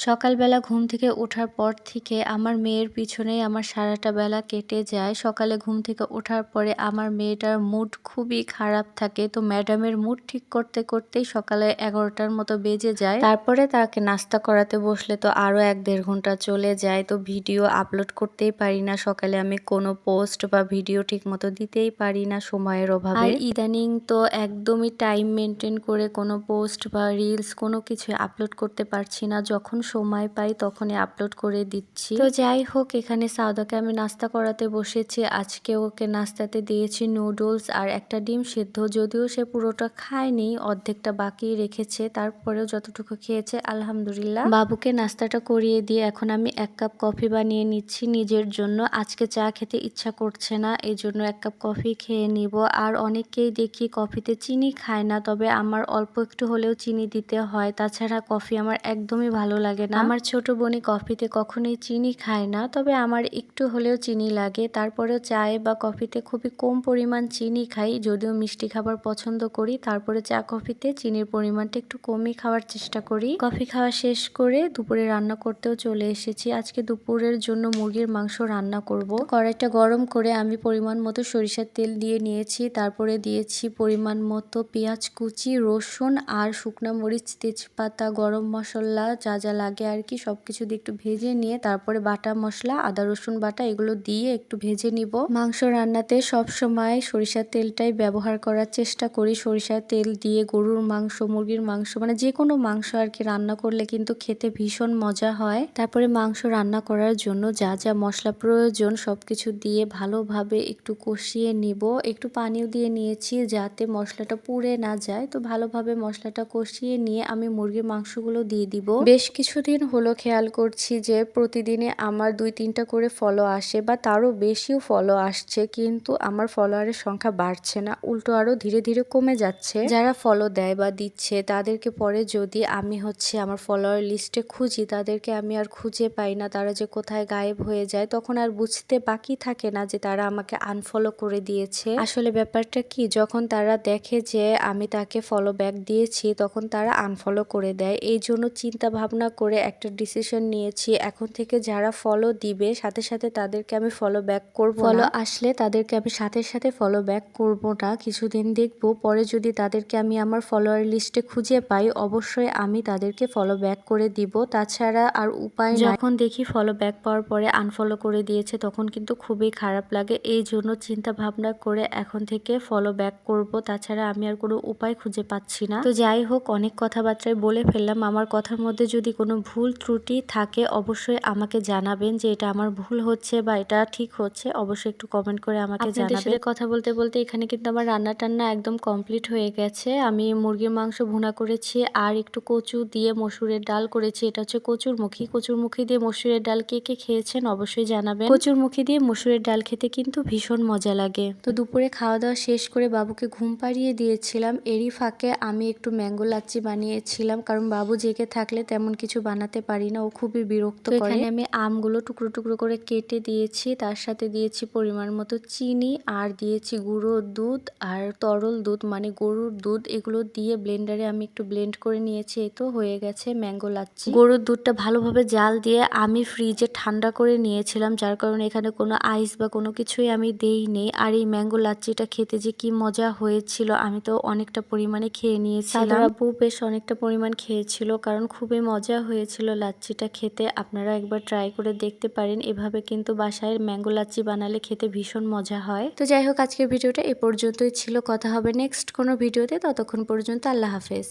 সকালবেলা ঘুম থেকে ওঠার পর থেকে আমার মেয়ের পিছনেই আমার সারাটা বেলা কেটে যায়। সকালে ঘুম থেকে ওঠার পরে আমার মেয়েটার মুড খুবই খারাপ থাকে। তো ম্যাডামের মুড ঠিক করতে করতেই সকালে 11টার মতো বেজে যায়। তারপরে তাকে নাস্তা করাতে বসলে তো আরও 1-1.5 ঘন্টা চলে যায়। তো ভিডিও আপলোড করতেই পারি না। সকালে আমি কোনো পোস্ট বা ভিডিও ঠিক মতো দিতেই পারি না সময়ের অভাবে। আর ইদানিং তো একদমই টাইম মেনটেন করে কোনো পোস্ট বা রিলস কোনো কিছু আপলোড করতে পারছি না। যখন সময় পাই তখনই আপলোড করে দিচ্ছি। তো যাই হোক, এখানে সাউদাকে আমি নাস্তা করাতে বসেছি। আজকে ওকে নাস্তাতে দিয়েছি নুডলস আর একটা ডিম সিদ্ধ। যদিও সে পুরোটা খায়নি, অর্ধেকটা বাকি রেখেছে, তারপরেও যতটুকু খেয়েছে আলহামদুলিল্লাহ। বাবুকে নাস্তাটা করিয়ে দিয়ে এখন আমি 1 কাপ কফি বানিয়ে নিচ্ছি নিজের জন্য। আজকে চা খেতে ইচ্ছা করছে না, এই জন্য 1 কাপ কফি খেয়ে নিব। আর অনেককেই দেখি কফিতে চিনি খায় না, তবে আমার অল্প একটু হলেও চিনি দিতে হয়। তাছাড়া কফি আমার একদমই ভালো লাগে না। আমার ছোট বোনই কফিতে কখনোই চিনি খায় না, তবে আমার একটু হলেও চিনি লাগে। তারপরেও চায়ে বা কফিতে খুবই কম পরিমাণ চিনি খাই। যদিও মিষ্টি খাবার পছন্দ করি, তারপরে চা কফিতে চিনির পরিমাণটা একটু কমই খাওয়ার চেষ্টা করি। কফি খাওয়া শেষ করে দুপুরে রান্না করতেও চলে এসেছি। আজকে দুপুরের জন্য মুরগির মাংস রান্না করব। কড়াইটা গরম করে আমি পরিমাণ মতো সরিষার তেল দিয়ে নিয়েছি। তারপরে দিয়েছি পরিমাণ মতো পেঁয়াজ কুচি, রসুন আর শুকনা মরিচ, তেজপাতা, গরম মশলা, যা যা লাগে আর কি সবকিছু দিয়ে একটু ভেজে নিয়ে তারপরে বাটা মশলা, আদা রসুন বাটা এগুলো দিয়ে একটু ভেজে নিব। মাংস রান্নাতে সব সময় সরিষার তেলটাই ব্যবহার করার চেষ্টা করি। সরিষার তেল দিয়ে গরুর মাংস, মুরগির মাংস মানে যে কোনো মাংস আর কি রান্না করলে কিন্তু খেতে ভীষণ মজা হয়। তারপরে মাংস রান্না করার জন্য যা যা মশলা প্রয়োজন সবকিছু দিয়ে ভালোভাবে একটু কষিয়ে নিব। একটু পানিও দিয়ে নিয়েছি যাতে মশলাটা পুড়ে না যায়। তো ভালোভাবে মশলাটা কষিয়ে নিয়ে আমি মুরগির মাংসগুলো দিয়ে দিব। বেশ কিছুদিন হলো খেয়াল করছি যে প্রতিদিনে আমার 2-3টা করে ফলো আসে বা তারও বেশিও ফলো আসছে, কিন্তু আমার ফলোয়ারের সংখ্যা বাড়ছে না, উল্টো আরো ধীরে ধীরে কমে যাচ্ছে। যারা ফলো দেয় বা দিচ্ছে তাদেরকে পরে যদি আমি আমার ফলোয়ার লিস্টে খুঁজি, তাদেরকে আমি আর খুঁজে পাই না। তারা যে কোথায় গায়েব হয়ে যায়, তখন আর বুঝতে বাকি থাকে না যে তারা আমাকে আনফলো করে দিয়েছে। আসলে ব্যাপারটা কি, যখন তারা দেখে যে আমি তাকে ফলো ব্যাক দিয়েছি তখন তারা আনফলো করে দেয়। এই জন্য চিন্তা ভাবনা করে একটা ডিসিশন নিয়েছি, এখন থেকে যারা ফলো দিবে সাথে সাথে তাদেরকে আমি ফলো ব্যাক করব না। ফলো আসলে তাদেরকে আমি সাথে সাথে ফলো ব্যাক করব না, কিছুদিন দেখব, পরে যদি তাদেরকে আমি আমার ফলোয়ার লিস্টে খুঁজে পাই অবশ্যই আমি তাদেরকে ফলো ব্যাক করে দিব। তাছাড়া আর উপায় নাই। যখন দেখি ফলো ব্যাক পাওয়ার পরে আনফলো করে দিয়েছে তখন কিন্তু খুবই খারাপ লাগে। এই জন্য চিন্তা ভাবনা করে এখন থেকে ফলো ব্যাক করব, তাছাড়া আমি আর কোনো উপায় খুঁজে পাচ্ছি না। তো যাই হোক, অনেক কথাবার্তায় বলে ফেললাম। আমার কথার মধ্যে যদি কোনো ভুল ত্রুটি থাকে অবশ্যই আমাকে জানাবেন যে এটা আমার ভুল হচ্ছে বা এটা ঠিক হচ্ছে, অবশ্যই একটু কমেন্ট করে আমাকে জানাবেন। আপনাদের সাথে কথা বলতে বলতে এখানে কিন্তু আমার রান্না টান্না একদম কমপ্লিট হয়ে গেছে। আমি মুরগির মাংস ভুনা করেছি আর একটু কচু দিয়ে মসুরের ডাল করেছি। এটা হচ্ছে কচুরমুখী। কচুরমুখী দিয়ে মসুরের ডাল কে কে খেয়েছেন অবশ্যই জানাবেন। কচুরমুখী দিয়ে মসুরের ডাল খেতে কিন্তু ভীষণ মজা লাগে। তো দুপুরে খাওয়া দাওয়া শেষ করে বাবুকে ঘুম পাড়িয়ে দিয়েছিলাম। এরই ফাঁকে আমি একটু ম্যাঙ্গো লাচ্ছি বানিয়েছিলাম, কারণ বাবু জেগে থাকলে তেমন কিছু বানাতে পারি না, ও খুবই বিরক্ত করে। এখানে আমি আমগুলো টুকরো টুকরো করে কেটে দিয়েছি, তার সাথে দিয়েছি পরিমাণ মতো চিনি আর দিয়েছি গুঁড়ো দুধ আর তরল দুধ মানে গরুর দুধ। এগুলো দিয়ে ব্লেন্ডারে আমি একটু ব্লেন্ড করে নিয়েছি। এই তো হয়ে গেছে ম্যাঙ্গো লাচ্ছি। গরুর দুধটা ভালোভাবে জাল দিয়ে আমি ফ্রিজে ঠান্ডা করে নিয়েছিলাম, যার কারণে এখানে কোনো আইস বা কোনো কিছুই আমি দেইনি। আর এই ম্যাঙ্গো লাচ্ছিটা খেতে যে কি মজা হয়েছিল, আমি তো অনেকটা পরিমাণে খেয়ে নিয়েছিলাম। আপু বেশ অনেকটা পরিমাণ খেয়েছিল, কারণ খুবই মজা হয়েছিল লাচ্ছিটা খেতে। আপনারা একবার ট্রাই করে দেখতে পারেন, এভাবে কিন্তু বাসায় ম্যাঙ্গো লাচ্ছি বানালে খেতে ভীষণ মজা হয়। তো যাই হোক, আজকের ভিডিওটা এ পর্যন্তই ছিল। কথা হবে নেক্সট কোনো ভিডিওতে, ততক্ষণ পর্যন্ত আল্লাহ হাফেজ।